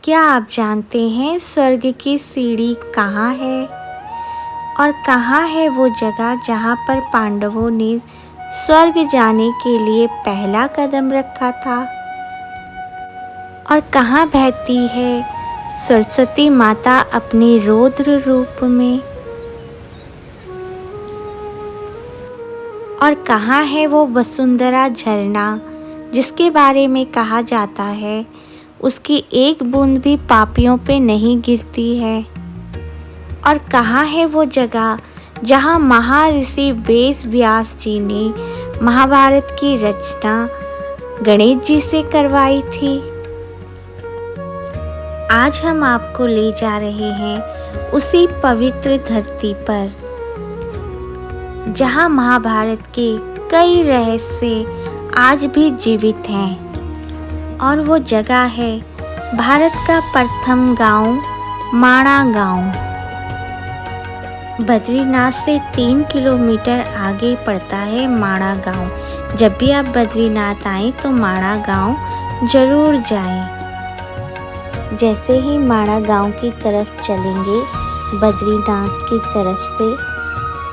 क्या आप जानते हैं स्वर्ग की सीढ़ी कहाँ है और कहाँ है वो जगह जहाँ पर पांडवों ने स्वर्ग जाने के लिए पहला कदम रखा था? और कहाँ बहती है सरस्वती माता अपने रौद्र रूप में? और कहाँ है वो वसुंधरा झरना जिसके बारे में कहा जाता है उसकी एक बूंद भी पापियों पे नहीं गिरती है? और कहाँ है वो जगह जहाँ महर्षि वेद व्यास जी ने महाभारत की रचना गणेश जी से करवाई थी? आज हम आपको ले जा रहे हैं उसी पवित्र धरती पर जहाँ महाभारत के कई रहस्य आज भी जीवित हैं। और वो जगह है भारत का प्रथम गांव माणा गांव। बद्रीनाथ से 3 किलोमीटर आगे पड़ता है माणा गांव। जब भी आप बद्रीनाथ आएं तो माणा गांव जरूर जाएं। जैसे ही माणा गांव की तरफ चलेंगे बद्रीनाथ की तरफ से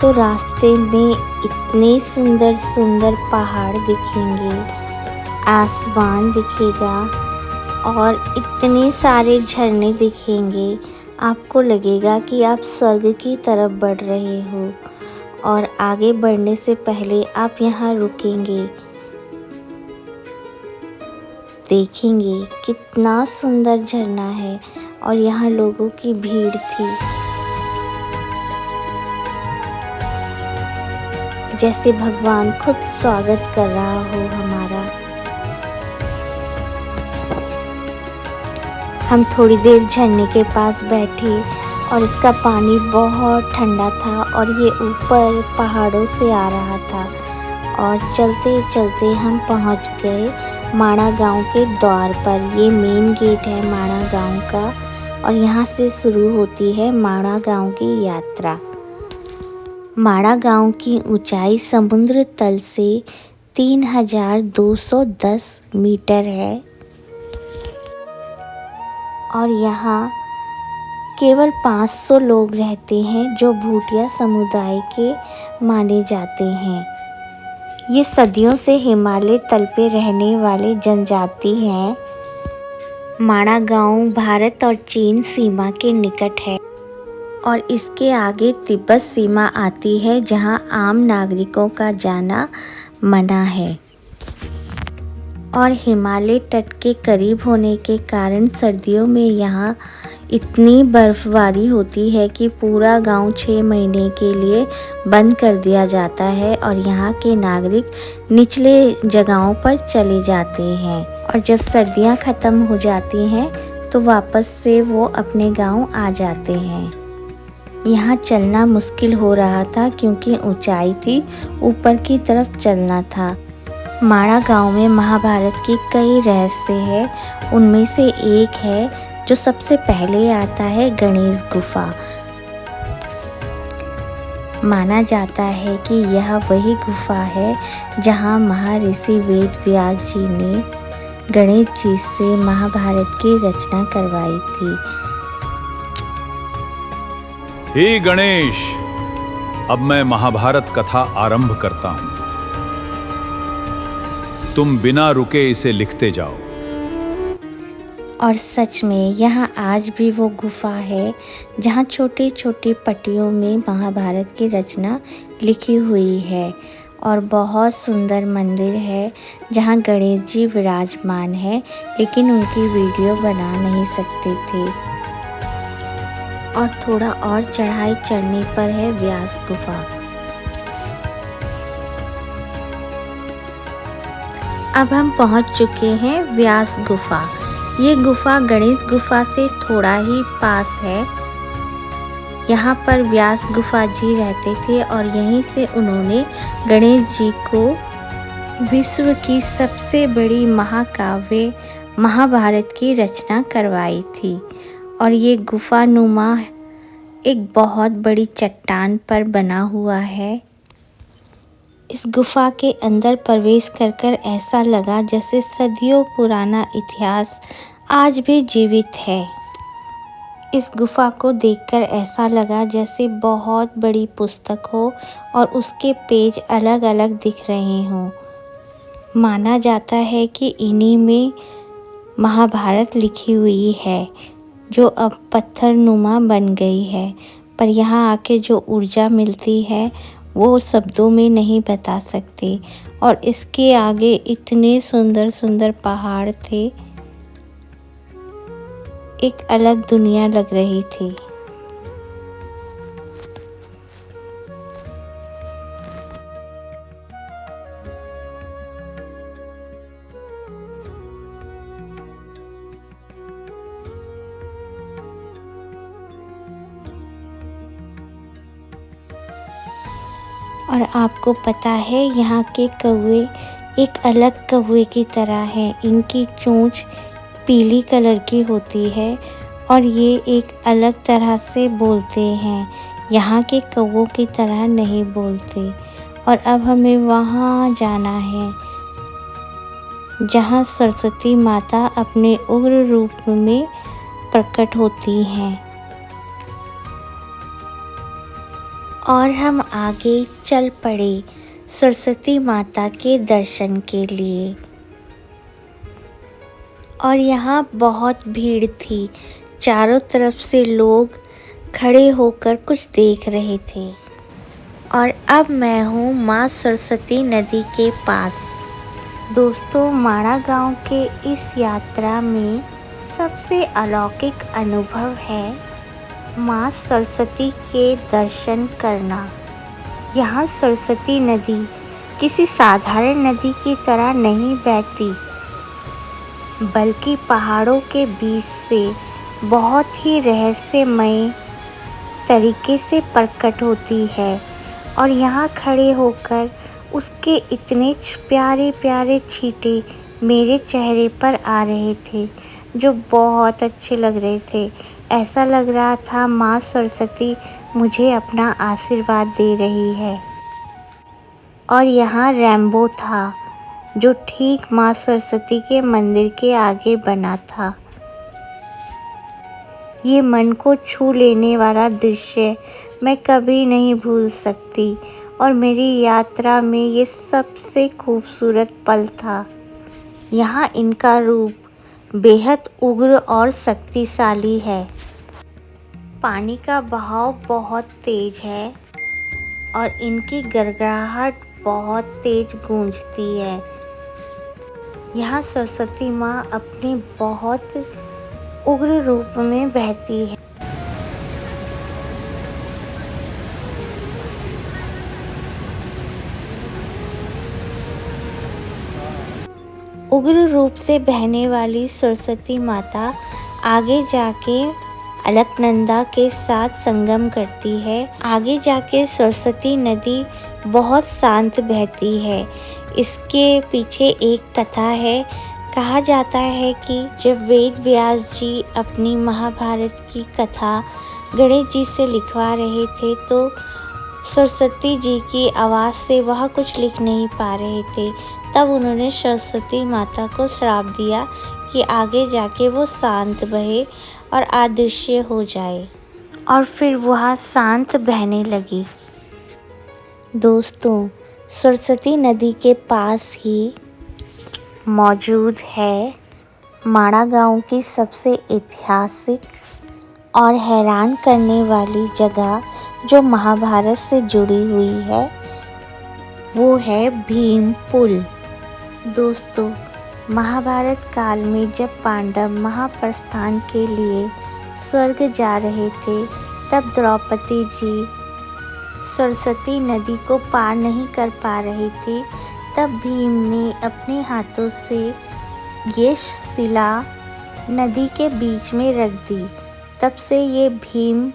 तो रास्ते में इतने सुंदर सुंदर पहाड़ दिखेंगे, आसमान दिखेगा और इतने सारे झरने दिखेंगे। आपको लगेगा कि आप स्वर्ग की तरफ बढ़ रहे हो। और आगे बढ़ने से पहले आप यहाँ रुकेंगे, देखेंगे कितना सुंदर झरना है और यहाँ लोगों की भीड़ थी, जैसे भगवान खुद स्वागत कर रहा हो हमारा। हम थोड़ी देर झरने के पास बैठे और इसका पानी बहुत ठंडा था और ये ऊपर पहाड़ों से आ रहा था। और चलते चलते हम पहुंच गए माणा गांव के द्वार पर। ये मेन गेट है माणा गांव का और यहाँ से शुरू होती है माणा गांव की यात्रा। माणा गांव की ऊंचाई समुद्र तल से 3210 मीटर है और यहाँ केवल 500 लोग रहते हैं जो भूटिया समुदाय के माने जाते हैं। ये सदियों से हिमालय तल पे रहने वाले जनजाति हैं। माणा गांव भारत और चीन सीमा के निकट है और इसके आगे तिब्बत सीमा आती है जहां आम नागरिकों का जाना मना है। और हिमालय तट के करीब होने के कारण सर्दियों में यहाँ इतनी बर्फबारी होती है कि पूरा गांव 6 महीने के लिए बंद कर दिया जाता है और यहाँ के नागरिक निचले जगहों पर चले जाते हैं। और जब सर्दियाँ ख़त्म हो जाती हैं तो वापस से वो अपने गांव आ जाते हैं। यहाँ चलना मुश्किल हो रहा था क्योंकि ऊंचाई थी, ऊपर की तरफ चलना था। माणा गांव में महाभारत की कई रहस्य हैं। उनमें से एक है जो सबसे पहले आता है गणेश गुफा। माना जाता है कि यह वही गुफा है जहां महर्षि वेद व्यास जी ने गणेश जी से महाभारत की रचना करवाई थी। हे गणेश, अब मैं महाभारत कथा आरंभ करता हूं। तुम बिना रुके इसे लिखते जाओ। और सच में यहाँ आज भी वो गुफा है जहाँ छोटे छोटे पट्टियों में महाभारत की रचना लिखी हुई है। और बहुत सुंदर मंदिर है जहाँ गणेश जी विराजमान है, लेकिन उनकी वीडियो बना नहीं सकते थे। और थोड़ा और चढ़ाई चढ़ने पर है व्यास गुफा। अब हम पहुंच चुके हैं व्यास गुफा। ये गुफा गणेश गुफा से थोड़ा ही पास है। यहाँ पर व्यास गुफा जी रहते थे और यहीं से उन्होंने गणेश जी को विश्व की सबसे बड़ी महाकाव्य महाभारत की रचना करवाई थी। और ये गुफानुमा एक बहुत बड़ी चट्टान पर बना हुआ है। इस गुफा के अंदर प्रवेश कर ऐसा लगा जैसे सदियों पुराना इतिहास आज भी जीवित है। इस गुफा को देखकर ऐसा लगा जैसे बहुत बड़ी पुस्तक हो और उसके पेज अलग अलग दिख रहे हों। माना जाता है कि इन्हीं में महाभारत लिखी हुई है, जो अब पत्थरनुमा बन गई है। पर यहाँ आके जो ऊर्जा मिलती है वो शब्दों में नहीं बता सकते। और इसके आगे इतने सुंदर सुंदर पहाड़ थे, एक अलग दुनिया लग रही थी। और आपको पता है यहाँ के कौवे एक अलग कौवे की तरह हैं। इनकी चोंच पीली कलर की होती है और ये एक अलग तरह से बोलते हैं। यहाँ के कौवों की तरह नहीं बोलते। और अब हमें वहाँ जाना है जहाँ सरस्वती माता अपने उग्र रूप में प्रकट होती हैं। और हम आगे चल पड़े सरस्वती माता के दर्शन के लिए। और यहाँ बहुत भीड़ थी, चारों तरफ से लोग खड़े होकर कुछ देख रहे थे। और अब मैं हूँ माँ सरस्वती नदी के पास। दोस्तों, माड़ा गांव के इस यात्रा में सबसे अलौकिक अनुभव है माँ सरस्वती के दर्शन करना। यहाँ सरस्वती नदी किसी साधारण नदी की तरह नहीं बहती, बल्कि पहाड़ों के बीच से बहुत ही रहस्यमय तरीके से प्रकट होती है। और यहाँ खड़े होकर उसके इतने प्यारे प्यारे छींटे मेरे चेहरे पर आ रहे थे, जो बहुत अच्छे लग रहे थे। ऐसा लग रहा था माँ सरस्वती मुझे अपना आशीर्वाद दे रही है। और यहाँ रैम्बो था, जो ठीक माँ सरस्वती के मंदिर के आगे बना था। ये मन को छू लेने वाला दृश्य मैं कभी नहीं भूल सकती और मेरी यात्रा में ये सबसे खूबसूरत पल था। यहाँ इनका रूप बेहद उग्र और शक्तिशाली है। पानी का बहाव बहुत तेज है और इनकी गड़गड़ाहट बहुत तेज गूंजती है। यहाँ सरस्वती माँ अपने बहुत उग्र रूप में बहती है। उग्र रूप से बहने वाली सरस्वती माता आगे जाके अलकनंदा के साथ संगम करती है। आगे जाके सरस्वती नदी बहुत शांत बहती है। इसके पीछे एक कथा है। कहा जाता है कि जब वेद व्यास जी अपनी महाभारत की कथा गणेश जी से लिखवा रहे थे, तो सरस्वती जी की आवाज़ से वह कुछ लिख नहीं पा रहे थे। तब उन्होंने सरस्वती माता को श्राप दिया कि आगे जाके वो शांत बहे और अदृश्य हो जाए, और फिर वह शांत बहने लगी। दोस्तों, सरस्वती नदी के पास ही मौजूद है माड़ा गांव की सबसे ऐतिहासिक और हैरान करने वाली जगह, जो महाभारत से जुड़ी हुई है। वो है भीम पुल। दोस्तों, महाभारत काल में जब पांडव महाप्रस्थान के लिए स्वर्ग जा रहे थे, तब द्रौपदी जी सरस्वती नदी को पार नहीं कर पा रही थी। तब भीम ने अपने हाथों से ये शिला नदी के बीच में रख दी। तब से ये भीम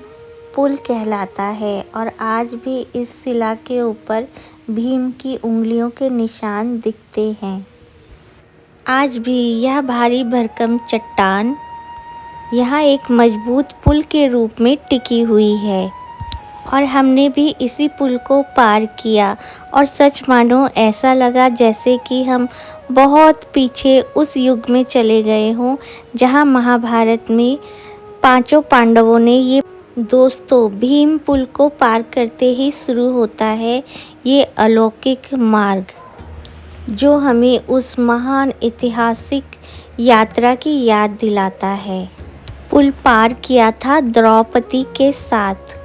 पुल कहलाता है और आज भी इस शिला के ऊपर भीम की उंगलियों के निशान दिखते हैं। आज भी यह भारी भरकम चट्टान यहाँ एक मजबूत पुल के रूप में टिकी हुई है। और हमने भी इसी पुल को पार किया और सच मानो ऐसा लगा जैसे कि हम बहुत पीछे उस युग में चले गए हों जहाँ महाभारत में पांचों पांडवों ने ये दोस्तों भीम पुल को पार करते ही शुरू होता है ये अलौकिक मार्ग जो हमें उस महान ऐतिहासिक यात्रा की याद दिलाता है। पुल पार किया था द्रौपदी के साथ।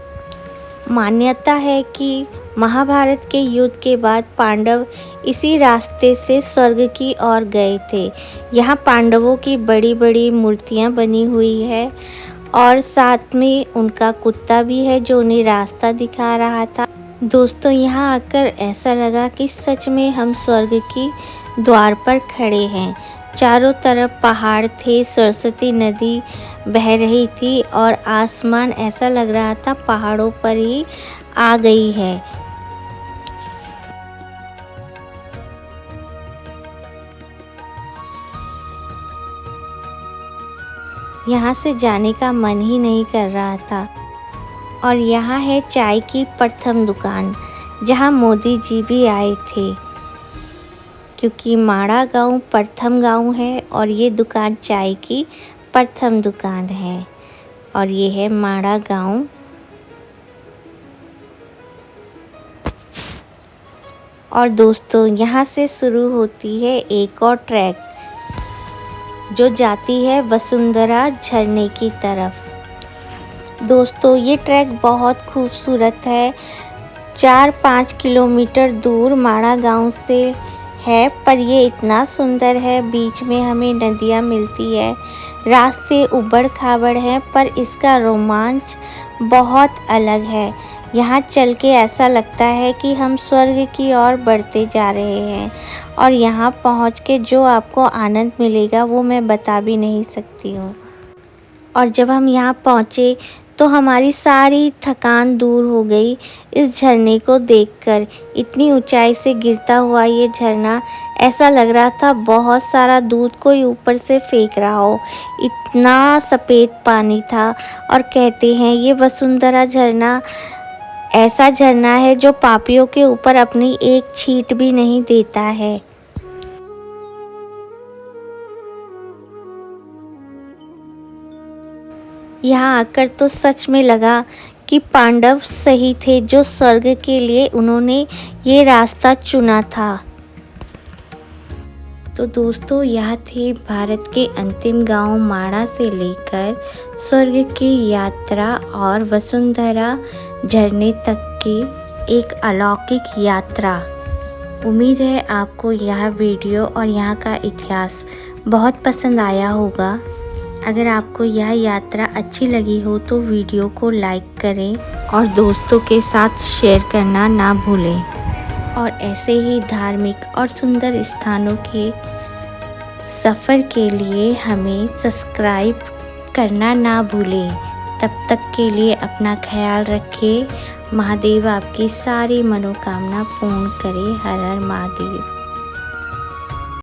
मान्यता है कि महाभारत के युद्ध के बाद पांडव इसी रास्ते से स्वर्ग की ओर गए थे। यहाँ पांडवों की बड़ी बड़ी मूर्तियाँ बनी हुई है और साथ में उनका कुत्ता भी है जो उन्हें रास्ता दिखा रहा था। दोस्तों यहाँ आकर ऐसा लगा कि सच में हम स्वर्ग की द्वार पर खड़े हैं। चारों तरफ पहाड़ थे, सरस्वती नदी बह रही थी और आसमान ऐसा लग रहा था पहाड़ों पर ही आ गई है। यहाँ से जाने का मन ही नहीं कर रहा था। और यहाँ है चाय की प्रथम दुकान जहाँ मोदी जी भी आए थे, क्योंकि माड़ा गांव प्रथम गांव है और ये दुकान चाय की प्रथम दुकान है और ये है माड़ा गांव। और दोस्तों यहाँ से शुरू होती है एक और ट्रैक जो जाती है वसुंधरा झरने की तरफ। दोस्तों ये ट्रैक बहुत खूबसूरत है। 4-5 किलोमीटर दूर माड़ा गांव से है, पर ये इतना सुंदर है। बीच में हमें नदियाँ मिलती है, रास्ते उबड़ खाबड़ हैं, पर इसका रोमांच बहुत अलग है। यहाँ चल के ऐसा लगता है कि हम स्वर्ग की ओर बढ़ते जा रहे हैं और यहाँ पहुँच के जो आपको आनंद मिलेगा वो मैं बता भी नहीं सकती हूँ। और जब हम यहाँ पहुँचे तो हमारी सारी थकान दूर हो गई इस झरने को देखकर। इतनी ऊंचाई से गिरता हुआ ये झरना ऐसा लग रहा था बहुत सारा दूध कोई ऊपर से फेंक रहा हो, इतना सफ़ेद पानी था। और कहते हैं ये वसुंधरा झरना ऐसा झरना है जो पापियों के ऊपर अपनी एक छींट भी नहीं देता है। यहाँ आकर तो सच में लगा कि पांडव सही थे जो स्वर्ग के लिए उन्होंने ये रास्ता चुना था। तो दोस्तों यह थे भारत के अंतिम गांव माड़ा से लेकर स्वर्ग की यात्रा और वसुंधरा झरने तक की एक अलौकिक यात्रा। उम्मीद है आपको यह वीडियो और यहाँ का इतिहास बहुत पसंद आया होगा। अगर आपको यह यात्रा अच्छी लगी हो तो वीडियो को लाइक करें और दोस्तों के साथ शेयर करना ना भूलें। और ऐसे ही धार्मिक और सुंदर स्थानों के सफ़र के लिए हमें सब्सक्राइब करना ना भूलें। तब तक के लिए अपना ख्याल रखें। महादेव आपकी सारी मनोकामना पूर्ण करे। हर हर महादेव।